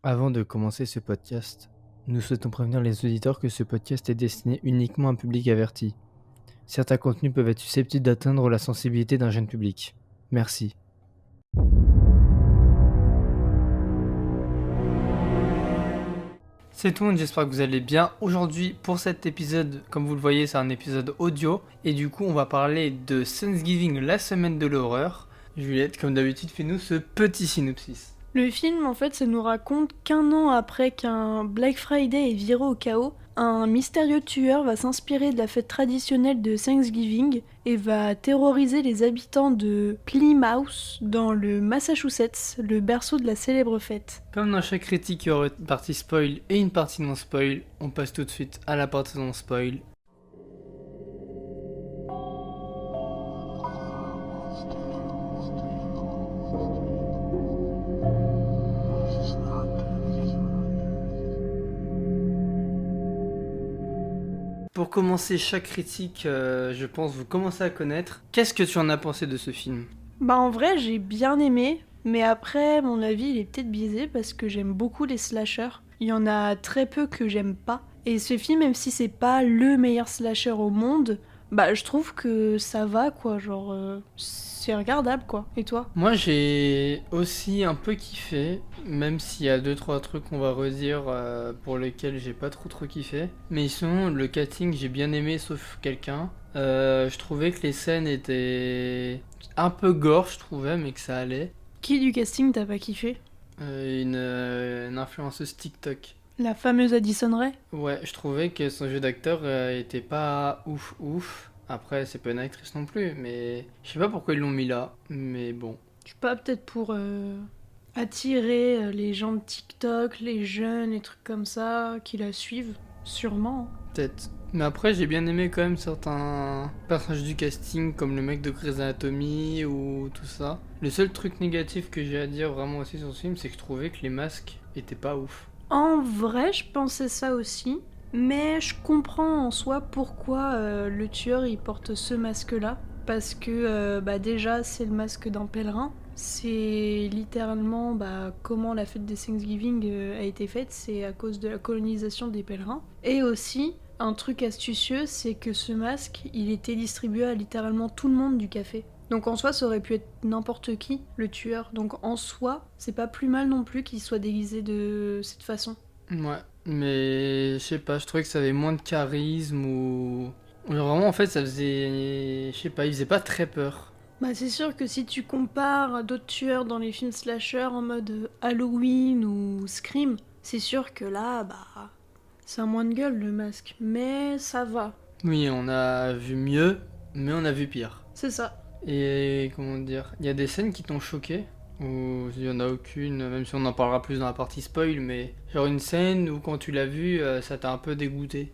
Avant de commencer ce podcast, nous souhaitons prévenir les auditeurs que ce podcast est destiné uniquement à un public averti. Certains contenus peuvent être susceptibles d'atteindre la sensibilité d'un jeune public. Merci. C'est tout le monde, j'espère que vous allez bien. Aujourd'hui, pour cet épisode, comme vous le voyez, c'est un épisode audio. Et du coup, on va parler de Thanksgiving, la semaine de l'horreur. Juliette, comme d'habitude, fais-nous ce petit synopsis. Le film, en fait, ça nous raconte qu'un an après qu'un Black Friday est viré au chaos, un mystérieux tueur va s'inspirer de la fête traditionnelle de Thanksgiving et va terroriser les habitants de Plymouth dans le Massachusetts, le berceau de la célèbre fête. Comme dans chaque critique, il y aura une partie spoil et une partie non spoil. On passe tout de suite à la partie non spoil. Pour commencer chaque critique, je pense vous commencez à connaître. Qu'est-ce que tu en as pensé de ce film? Bah en vrai, j'ai bien aimé, mais après, mon avis, il est peut-être biaisé parce que j'aime beaucoup les slashers. Il y en a très peu que j'aime pas. Et ce film, même si c'est pas le meilleur slasher au monde, bah je trouve que ça va quoi, genre c'est regardable quoi. Et toi? Moi j'ai aussi un peu kiffé, même s'il y a 2-3 trucs qu'on va redire pour lesquels j'ai pas trop kiffé. Mais sinon le casting j'ai bien aimé sauf quelqu'un. Je trouvais que les scènes étaient un peu gore je trouvais mais que ça allait. Qui du casting t'as pas kiffé? Une influenceuse TikTok. La fameuse Addison Rae? Ouais, je trouvais que son jeu d'acteur était pas ouf. Après, c'est pas une actrice non plus, mais je sais pas pourquoi ils l'ont mis là, mais bon, Je sais pas, peut-être pour attirer les gens de TikTok, les jeunes, les trucs comme ça, qui la suivent. Sûrement. peut-être. Mais après, j'ai bien aimé quand même certains personnages du casting, comme le mec de Grey's Anatomy ou tout ça. Le seul truc négatif que j'ai à dire vraiment aussi sur ce film, c'est que je trouvais que les masques étaient pas ouf. En vrai, je pensais ça aussi, mais je comprends en soi pourquoi le tueur il porte ce masque-là. Parce que bah déjà, c'est le masque d'un pèlerin. C'est littéralement comment la fête des Thanksgiving a été faite, c'est à cause de la colonisation des pèlerins. Et aussi, un truc astucieux, c'est que ce masque, il était distribué à littéralement tout le monde du café. Donc en soi, ça aurait pu être n'importe qui, le tueur. Donc en soi, c'est pas plus mal non plus qu'il soit déguisé de cette façon. Ouais, mais je sais pas, je trouvais que ça avait moins de charisme ou vraiment en fait ça faisait, je sais pas, il faisait pas très peur. Bah c'est sûr que si tu compares à d'autres tueurs dans les films slasher en mode Halloween ou Scream, c'est sûr que là, c'est un moins de gueule le masque. Mais ça va. Oui, on a vu mieux, mais on a vu pire. C'est ça. Et comment dire, il y a des scènes qui t'ont choqué ou il y en a aucune, même si on en parlera plus dans la partie spoil, mais genre une scène où quand tu l'as vu, ça t'a un peu dégoûté,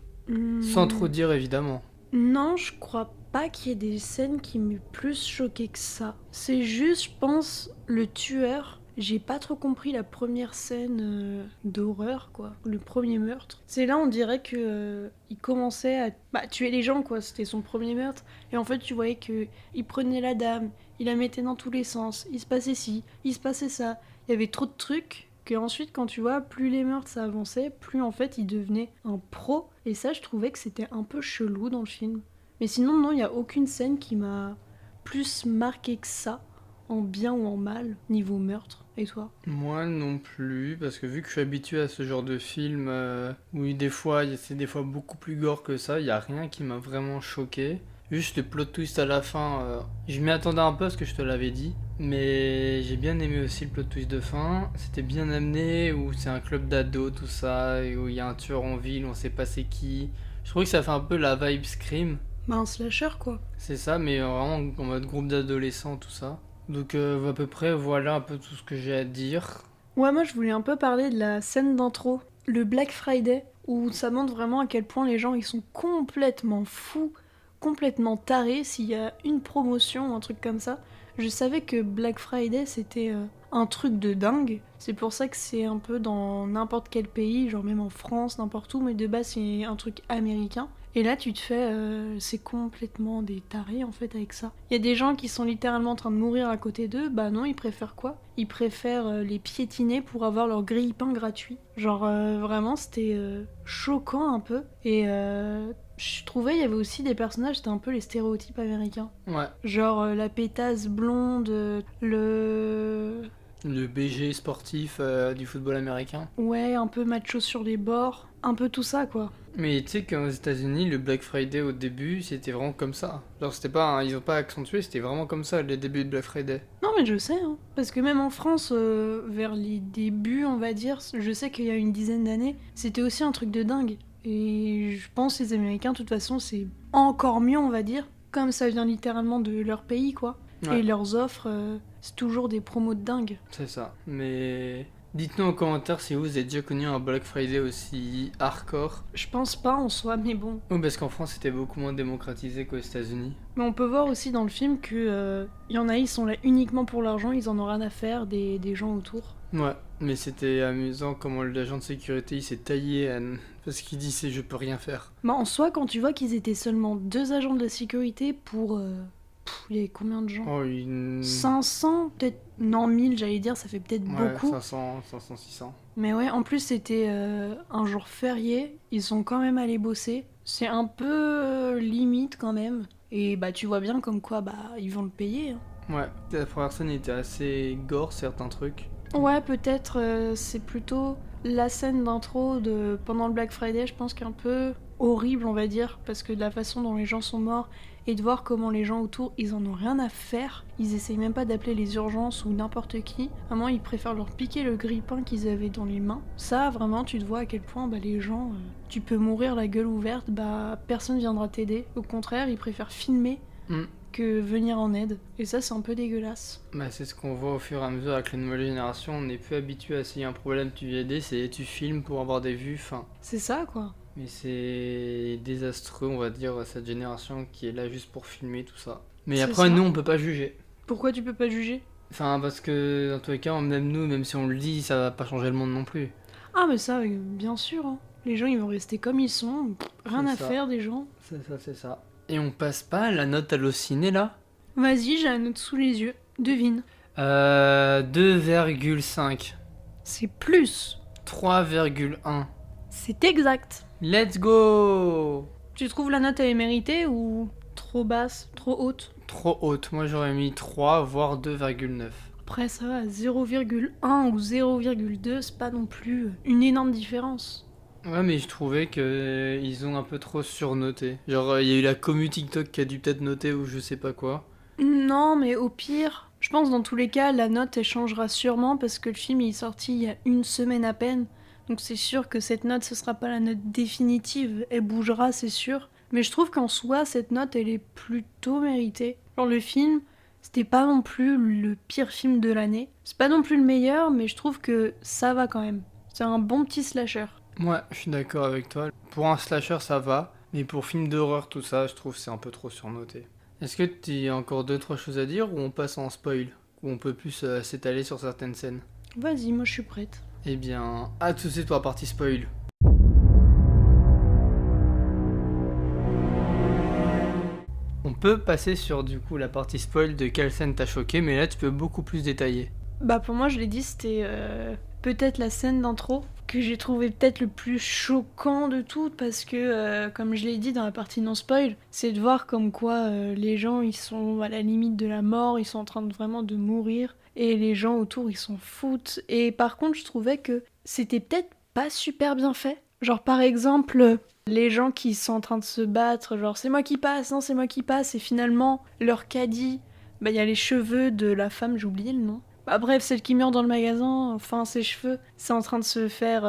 sans trop Hmm, dire évidemment. Non, je crois pas qu'il y ait des scènes qui m'aient plus choqué que ça. C'est juste, je pense, le tueur. J'ai pas trop compris la première scène d'horreur, quoi. Le premier meurtre. C'est là, on dirait que il commençait à tuer les gens, quoi. C'était son premier meurtre. Et en fait, tu voyais que il prenait la dame, il la mettait dans tous les sens. Il se passait ci, il se passait ça. Il y avait trop de trucs que ensuite, quand tu vois, plus les meurtres ça avançait, plus en fait il devenait un pro. Et ça, je trouvais que c'était un peu chelou dans le film. Mais sinon, non, il y a aucune scène qui m'a plus marqué que ça, en bien ou en mal, niveau meurtre. Et toi? Moi non plus, parce que vu que je suis habitué à ce genre de film où des fois, c'est des fois beaucoup plus gore que ça, il y a rien qui m'a vraiment choqué. Juste le plot twist à la fin, je m'y attendais un peu parce que je te l'avais dit, mais j'ai bien aimé aussi le plot twist de fin. C'était bien amené, où c'est un club d'ados, tout ça, et où il y a un tueur en ville, on sait pas c'est qui. Je trouvais que ça fait un peu la vibe Scream, Bah, un slasher, quoi. c'est ça, mais vraiment en mode groupe d'adolescents, tout ça. Donc à peu près voilà un peu tout ce que j'ai à dire. Ouais, moi, je voulais un peu parler de la scène d'intro, le Black Friday, où ça montre vraiment à quel point les gens, ils sont complètement fous, complètement tarés s'il y a une promotion ou un truc comme ça. Je savais que Black Friday c'était un truc de dingue. C'est pour ça que c'est un peu dans n'importe quel pays, genre même en France, n'importe où, mais de base c'est un truc américain. Et là tu te fais, c'est complètement des tarés en fait avec ça. Il y a des gens qui sont littéralement en train de mourir à côté d'eux, bah non, ils préfèrent quoi? Ils préfèrent les piétiner pour avoir leur grille-pain gratuit. Genre vraiment c'était choquant un peu. Et je trouvais il y avait aussi des personnages, c'était un peu les stéréotypes américains. Ouais. Genre la pétasse blonde, Le BG sportif du football américain. ouais, un peu macho sur les bords, un peu tout ça quoi. Mais tu sais qu'aux États-Unis, le Black Friday au début, c'était vraiment comme ça. Genre, c'était pas, ils ont pas accentué, c'était vraiment comme ça, les débuts de Black Friday. Non mais je sais, hein. Parce que même en France, vers les débuts, on va dire, je sais qu'il y a une dizaine d'années, c'était aussi un truc de dingue. Et je pense que les Américains, de toute façon, c'est encore mieux, on va dire, comme ça vient littéralement de leur pays, quoi. Ouais. Et leurs offres, c'est toujours des promos de dingue. C'est ça. Mais dites-nous en commentaire si vous avez déjà connu un Black Friday aussi hardcore. Je pense pas en soi, mais bon. Ou parce qu'en France, c'était beaucoup moins démocratisé qu'aux États-Unis. Mais on peut voir aussi dans le film que y en a, ils sont là uniquement pour l'argent, ils en ont rien à faire des gens autour. Ouais, mais c'était amusant comment l'agent de sécurité il s'est taillé parce qu'il dit c'est je peux rien faire. Bah en soi, quand tu vois qu'ils étaient seulement 2 agents de la sécurité pour... il y avait combien de gens? Oh, une... 500, peut-être... Non, 1000, j'allais dire, ça fait peut-être Ouais, beaucoup. 500, 500, 600. Mais ouais, en plus, c'était un jour férié. Ils sont quand même allés bosser. C'est un peu limite quand même. Et bah, tu vois bien comme quoi, bah, ils vont le payer. Hein. Ouais, la première scène était assez gore, certains trucs. Ouais, peut-être c'est plutôt la scène d'intro de pendant le Black Friday, je pense qu'un peu horrible, on va dire, parce que de la façon dont les gens sont morts et de voir comment les gens autour, ils en ont rien à faire. Ils essayent même pas d'appeler les urgences ou n'importe qui. Vraiment, ils préfèrent leur piquer le grille-pain qu'ils avaient dans les mains. Ça, vraiment, tu te vois à quel point bah, les gens, tu peux mourir la gueule ouverte, bah personne viendra t'aider. Au contraire, ils préfèrent filmer que venir en aide. Et ça, c'est un peu dégueulasse. Bah, c'est ce qu'on voit au fur et à mesure avec la nouvelle génération. On n'est plus habitué à s'il y a un problème, tu viens aider, c'est tu filmes pour avoir des vues. Enfin, C'est ça, quoi. mais c'est désastreux, on va dire, cette génération qui est là juste pour filmer tout ça. Mais C'est après, ça. nous, on peut pas juger. Pourquoi tu peux pas juger? Enfin, parce que dans tous les cas, même nous, même si on le dit, ça va pas changer le monde non plus. Ah, mais ça, bien sûr. Hein. Les gens, ils vont rester comme ils sont. Rien C'est à ça. faire des gens. C'est ça, c'est ça. Et on passe pas à la note Allociné là Vas-y, j'ai la note sous les yeux. Devine. 2,5. C'est plus. 3,1. C'est exact. Let's go! Tu trouves la note elle est méritée ou trop basse, trop haute? Trop haute, moi j'aurais mis 3 voire 2,9. Après ça va, 0,1 ou 0,2, c'est pas non plus une énorme différence. Ouais, mais je trouvais que ils ont un peu trop surnoté. Genre, il y a eu la commu TikTok qui a dû peut-être noter ou je sais pas quoi. Non, mais au pire, je pense dans tous les cas, la note elle changera sûrement parce que le film il est sorti il y a une semaine à peine. Donc c'est sûr que cette note ce sera pas la note définitive, elle bougera c'est sûr. Mais je trouve qu'en soi, cette note elle est plutôt méritée. Genre le film, c'était pas non plus le pire film de l'année. C'est pas non plus le meilleur, mais je trouve que ça va quand même. C'est un bon petit slasher. Ouais, je suis d'accord avec toi. Pour un slasher, ça va. Mais pour film d'horreur, tout ça, je trouve que c'est un peu trop surnoté. Est-ce que tu as encore 2-3 choses à dire ou on passe en spoil? Ou on peut plus s'étaler sur certaines scènes? Vas-y, moi je suis prête. Eh bien, à tout de suite pour la partie spoil. On peut passer sur du coup la partie spoil de quelle scène t'a choqué, mais là tu peux beaucoup plus détailler. Bah pour moi je l'ai dit, c'était peut-être la scène d'intro que j'ai trouvé peut-être le plus choquant de toutes parce que comme je l'ai dit dans la partie non spoil, c'est de voir comme quoi les gens ils sont à la limite de la mort, ils sont en train de vraiment de mourir et les gens autour ils s'en foutent. Et par contre je trouvais que c'était peut-être pas super bien fait. Genre par exemple les gens qui sont en train de se battre, genre c'est moi qui passe, non c'est moi qui passe, et finalement leur caddie, bah il y a les cheveux de la femme, j'ai oublié le nom. Bah bref, celle qui meurt dans le magasin, enfin ses cheveux, c'est en train de se faire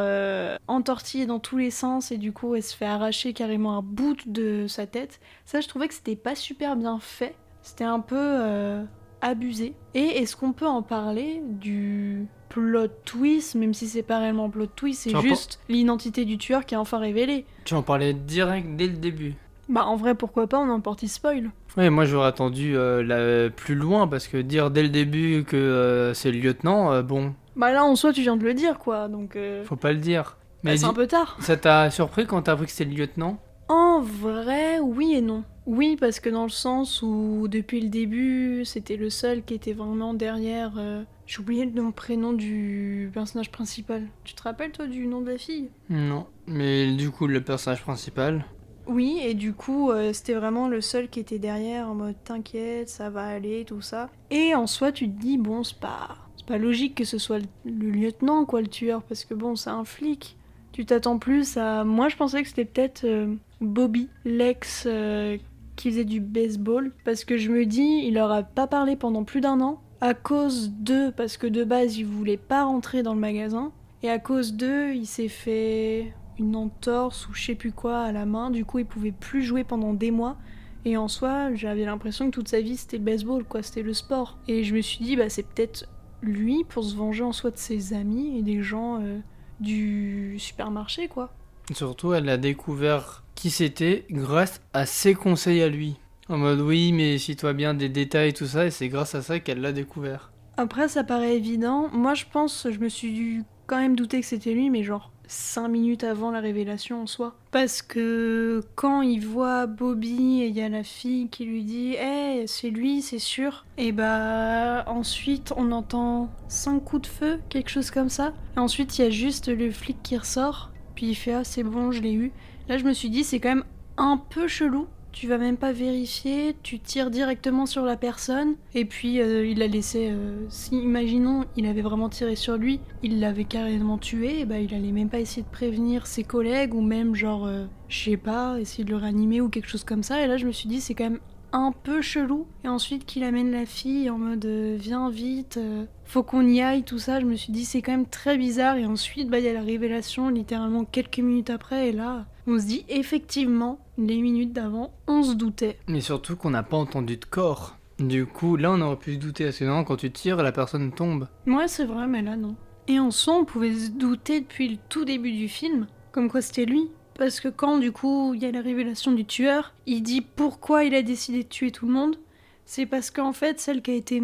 entortiller dans tous les sens et du coup elle se fait arracher carrément un bout de sa tête. Ça je trouvais que c'était pas super bien fait, c'était un peu abusé. Et est-ce qu'on peut en parler du plot twist, même si c'est pas réellement plot twist, c'est juste l'identité du tueur qui est enfin révélée. Tu en parlais direct dès le début. Bah en vrai, pourquoi pas, on emporte spoil. Ouais, moi j'aurais attendu plus loin parce que dire dès le début que c'est le lieutenant, bon, Bah là, en soi, tu viens de le dire, quoi, donc faut pas le dire. bah, Mais c'est un peu tard. ça t'a surpris quand t'as appris que c'était le lieutenant? En vrai, oui et non. Oui, parce que dans le sens où depuis le début, c'était le seul qui était vraiment derrière. J'ai oublié le nom, prénom du personnage principal. Tu te rappelles, toi, du nom de la fille? Non. Mais du coup, le personnage principal. Oui, et du coup, c'était vraiment le seul qui était derrière en mode t'inquiète, ça va aller, tout ça. Et en soi, tu te dis, bon, c'est pas logique que ce soit le lieutenant, quoi, le tueur, parce que bon, c'est un flic. Tu t'attends plus à. Moi, je pensais que c'était peut-être Bobby, l'ex qui faisait du baseball, parce que je me dis, il leur a pas parlé pendant plus d'un an, à cause d'eux, parce que de base, il voulait pas rentrer dans le magasin, et à cause d'eux, il s'est fait une entorse ou je sais plus quoi à la main, du coup, il pouvait plus jouer pendant des mois. Et en soi, j'avais l'impression que toute sa vie c'était le baseball, quoi, c'était le sport. Et je me suis dit, bah c'est peut-être lui pour se venger en soi de ses amis et des gens du supermarché, quoi. Surtout, elle a découvert qui c'était grâce à ses conseils à lui. En mode oui, mais méfie-toi bien des détails, tout ça, et c'est grâce à ça qu'elle l'a découvert. Après, ça paraît évident. Moi, je pense, je me suis quand même douté que c'était lui, mais genre 5 minutes avant la révélation en soi. Parce que quand il voit Bobby et il y a la fille qui lui dit hey, c'est lui, c'est sûr. Et bah, ensuite, on entend 5 coups de feu, quelque chose comme ça. Et ensuite, il y a juste le flic qui ressort. Puis il fait ah, c'est bon, je l'ai eu. Là, je me suis dit, c'est quand même un peu chelou. Tu vas même pas vérifier, tu tires directement sur la personne, et puis il l'a laissé. Si, imaginons, il avait vraiment tiré sur lui, il l'avait carrément tué, et bah il allait même pas essayer de prévenir ses collègues, ou même genre, je sais pas, essayer de le réanimer ou quelque chose comme ça, et là je me suis dit, c'est quand même un peu chelou. Et ensuite qu'il amène la fille en mode viens vite, faut qu'on y aille, tout ça, je me suis dit c'est quand même très bizarre. Et ensuite bah il y a la révélation littéralement quelques minutes après et là on se dit effectivement les minutes d'avant on se doutait. Mais surtout qu'on n'a pas entendu de corps. Du coup, là, on aurait pu se douter. Parce que non, quand tu tires, la personne tombe. Ouais c'est vrai mais là non. Et en soi on pouvait se douter depuis le tout début du film comme quoi c'était lui. Parce que quand du coup il y a la révélation du tueur, il dit pourquoi il a décidé de tuer tout le monde. C'est parce qu'en fait celle qui a été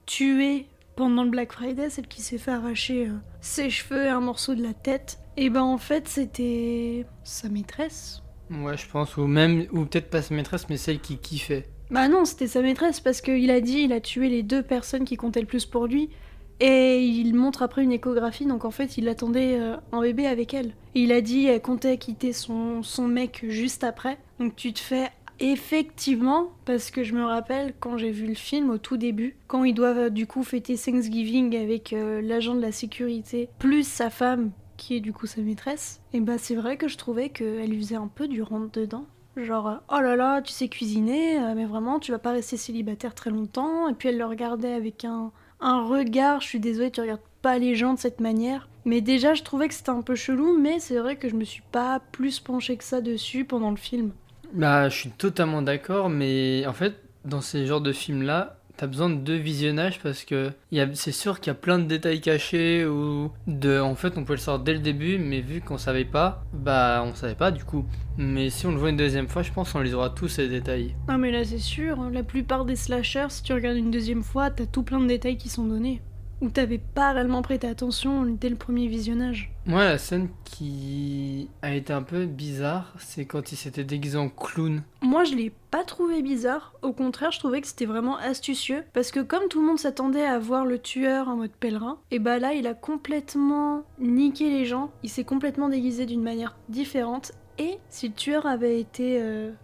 tuée pendant le Black Friday, celle qui s'est fait arracher ses cheveux et un morceau de la tête, et ben en fait c'était sa maîtresse. Ouais, je pense. Ou même, ou peut-être pas sa maîtresse, mais celle qui kiffait. Bah non, c'était sa maîtresse parce qu'il a dit il a tué les 2 personnes qui comptaient le plus pour lui. Et il montre après une échographie, donc en fait il attendait un bébé avec elle. Et il a dit elle comptait quitter son mec juste après. Donc tu te fais effectivement, parce que je me rappelle quand j'ai vu le film au tout début, quand ils doivent du coup fêter Thanksgiving avec l'agent de la sécurité, plus sa femme qui est du coup sa maîtresse, et bah c'est vrai que je trouvais qu'elle lui faisait un peu du rentre-dedans. Genre, oh là là, tu sais cuisiner, mais vraiment, tu vas pas rester célibataire très longtemps. Et puis elle le regardait avec un regard, je suis désolée, tu regardes pas les gens de cette manière. Mais déjà, je trouvais que c'était un peu chelou, mais c'est vrai que je me suis pas plus penchée que ça dessus pendant le film. Bah, je suis totalement d'accord, mais en fait, dans ces genres de films-là, t'as besoin de 2 visionnages parce que c'est sûr qu'il y a plein de détails cachés ou en fait, on pouvait le savoir dès le début, mais vu qu'on savait pas, bah, on savait pas du coup. Mais si on le voit une deuxième fois, je pense qu'on les aura tous ces détails. Non mais là c'est sûr, hein, la plupart des slashers, si tu regardes une deuxième fois, t'as tout plein de détails qui sont donnés. Ou t'avais pas réellement prêté attention dès le premier visionnage. Moi, la scène qui a été un peu bizarre, c'est quand il s'était déguisé en clown. Moi je l'ai pas trouvé bizarre, au contraire je trouvais que c'était vraiment astucieux, parce que comme tout le monde s'attendait à voir le tueur en mode pèlerin, et bah là il a complètement niqué les gens, il s'est complètement déguisé d'une manière différente. Et si le tueur avait été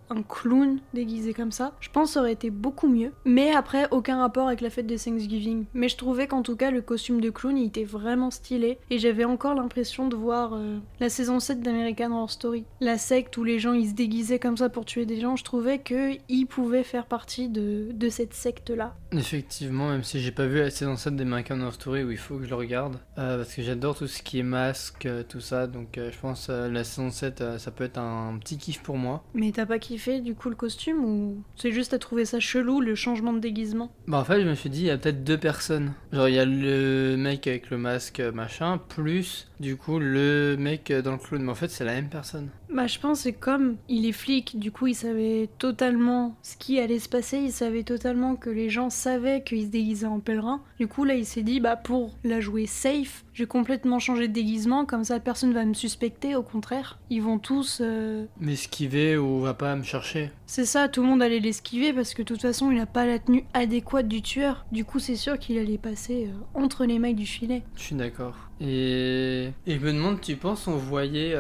un clown déguisé comme ça, je pense que ça aurait été beaucoup mieux. Mais après, aucun rapport avec la fête de Thanksgiving. Mais je trouvais qu'en tout cas, le costume de clown, il était vraiment stylé. Et j'avais encore l'impression de voir la saison 7 d'American Horror Story. La secte où les gens, ils se déguisaient comme ça pour tuer des gens. Je trouvais qu'ils pouvaient faire partie de cette secte-là. Effectivement, même si j'ai pas vu la saison 7 d'American Horror Story où il faut que je le regarde. Parce que j'adore tout ce qui est masque, tout ça. Donc je pense la saison 7, ça peut peut être un petit kiff pour moi. Mais t'as pas kiffé du coup le costume ou c'est juste t'as trouvé ça chelou le changement de déguisement? Bah en fait je me suis dit il y a peut-être deux personnes. Genre il y a le mec avec le masque machin, plus du coup le mec dans le clown. Mais en fait c'est la même personne. Bah je pense que c'est comme il est flic, du coup il savait totalement ce qui allait se passer, il savait totalement que les gens savaient qu'il se déguisait en pèlerin. Du coup là il s'est dit bah pour la jouer safe, je vais complètement changer de déguisement, comme ça personne va me suspecter, au contraire. Ils vont tous... M'esquiver ou va pas me chercher. C'est ça, tout le monde allait l'esquiver parce que de toute façon il a pas la tenue adéquate du tueur. Du coup c'est sûr qu'il allait passer entre les mailles du filet. Je suis d'accord. Et je me demande, tu penses, on voyait,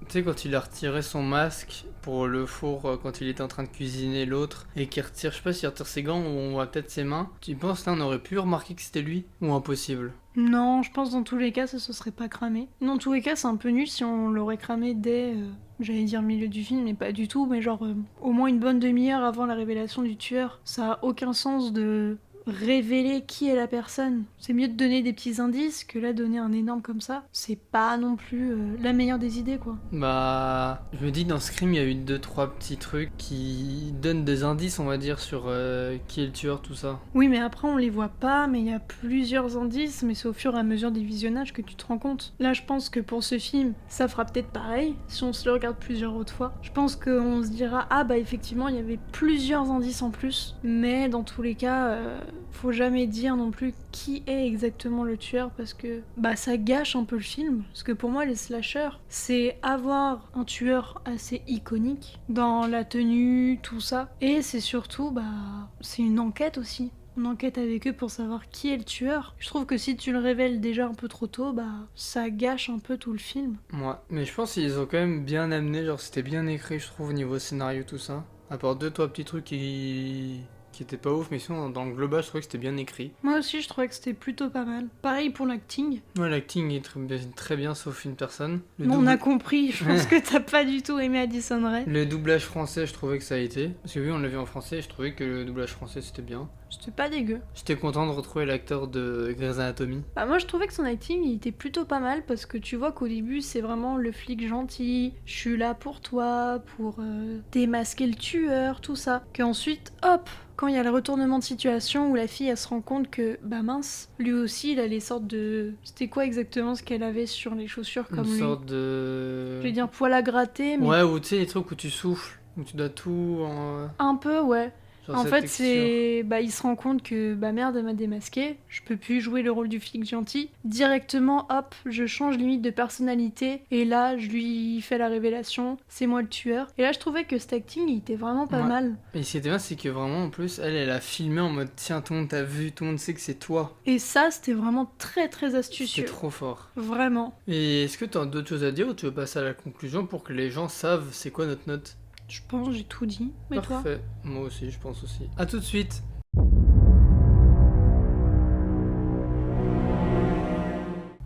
tu sais, quand il a retiré son masque pour le four, quand il était en train de cuisiner l'autre, et qu'il retire, je sais pas s'il retire ses gants ou on voit peut-être ses mains, tu penses là on aurait pu remarquer que c'était lui? Ou impossible? Non, je pense dans tous les cas ça se serait pas cramé. Dans tous les cas c'est un peu nul si on l'aurait cramé dès, j'allais dire milieu du film, mais pas du tout, mais genre au moins une bonne demi-heure avant la révélation du tueur. Ça a aucun sens de révéler qui est la personne. C'est mieux de donner des petits indices que là donner un énorme comme ça. C'est pas non plus la meilleure des idées quoi. Bah, je me dis dans Scream, il y a eu 2-3 petits trucs qui donnent des indices, on va dire, sur qui est le tueur, tout ça. Oui mais après on les voit pas, mais il y a plusieurs indices, mais c'est au fur et à mesure des visionnages que tu te rends compte. Là je pense que pour ce film, ça fera peut-être pareil, si on se le regarde plusieurs autres fois. Je pense qu'on se dira, ah bah effectivement il y avait plusieurs indices en plus, mais dans tous les cas... faut jamais dire non plus qui est exactement le tueur parce que bah ça gâche un peu le film. Parce que pour moi les slashers c'est avoir un tueur assez iconique dans la tenue, tout ça. Et c'est surtout bah c'est une enquête aussi. On enquête avec eux pour savoir qui est le tueur. Je trouve que si tu le révèles déjà un peu trop tôt, bah ça gâche un peu tout le film. Ouais, mais je pense qu'ils ont quand même bien amené, genre c'était bien écrit, je trouve, au niveau scénario, tout ça. À part 2-3 petits trucs qui étaient pas ouf, mais sinon dans le global je trouvais que c'était bien écrit. Moi aussi je trouvais que c'était plutôt pas mal. Pareil pour l'acting. Ouais, l'acting est très bien sauf une personne. Non, on a compris, je pense que t'as pas du tout aimé Addison Rae. Le doublage français, je trouvais que ça a été. Parce que oui, on l'a vu en français, je trouvais que le doublage français c'était bien. C'était pas dégueu. J'étais content de retrouver l'acteur de Grey's Anatomy. Bah moi je trouvais que son acting il était plutôt pas mal parce que tu vois qu'au début c'est vraiment le flic gentil, je suis là pour toi, pour démasquer le tueur, tout ça. Qu'ensuite, hop, quand il y a le retournement de situation où la fille elle se rend compte que bah mince, lui aussi il a les sortes de... C'était quoi exactement ce qu'elle avait sur les chaussures comme Une lui? sorte de... Je vais dire poil à gratter mais... Ouais, ou tu sais les trucs où tu souffles, où tu dois tout en... Un peu ouais. genre En cette fait, texture. c'est. Bah, il se rend compte que, bah merde, elle m'a démasqué, je peux plus jouer le rôle du flic gentil. Directement, hop, je change limite de personnalité, et là, je lui fais la révélation, c'est moi le tueur. Et là, je trouvais que cet acting, il était vraiment pas Ouais. mal. Et ce qui était bien, c'est que vraiment, en plus, elle a filmé en mode tiens, tout le monde t'a vu, tout le monde sait que c'est toi. Et ça, c'était vraiment très très C'était astucieux. trop fort. Vraiment. Et est-ce que t'as d'autres choses à dire ou tu veux passer à la conclusion pour que les gens savent c'est quoi notre note? Je pense que j'ai tout dit. Mais toi? Parfait. Moi aussi, je pense aussi. À tout de suite.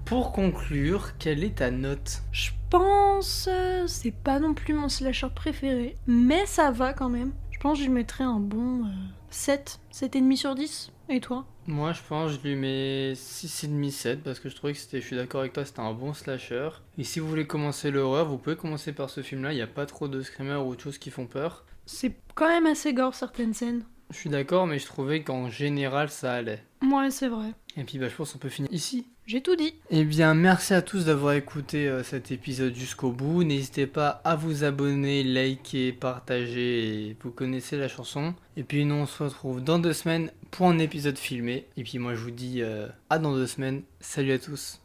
Pour conclure, quelle est ta note? Je pense. C'est pas non plus mon slasher préféré, mais ça va quand même. Je pense que je lui mettrais un bon 7, 7,5 sur 10. Et toi? Moi, je pense que je lui mets 6,5, 7 parce que je trouvais que c'était, je suis d'accord avec toi, c'était un bon slasher. Et si vous voulez commencer l'horreur, vous pouvez commencer par ce film-là, il n'y a pas trop de screamers ou autre chose qui font peur. C'est quand même assez gore certaines scènes. Je suis d'accord, mais je trouvais qu'en général, ça allait. Ouais, c'est vrai. Et puis, bah, je pense qu'on peut finir ici. J'ai tout dit. Eh bien, merci à tous d'avoir écouté cet épisode jusqu'au bout. N'hésitez pas à vous abonner, liker, partager, et vous connaissez la chanson. Et puis nous, on se retrouve dans 2 semaines pour un épisode filmé. Et puis moi, je vous dis à dans 2 semaines. Salut à tous.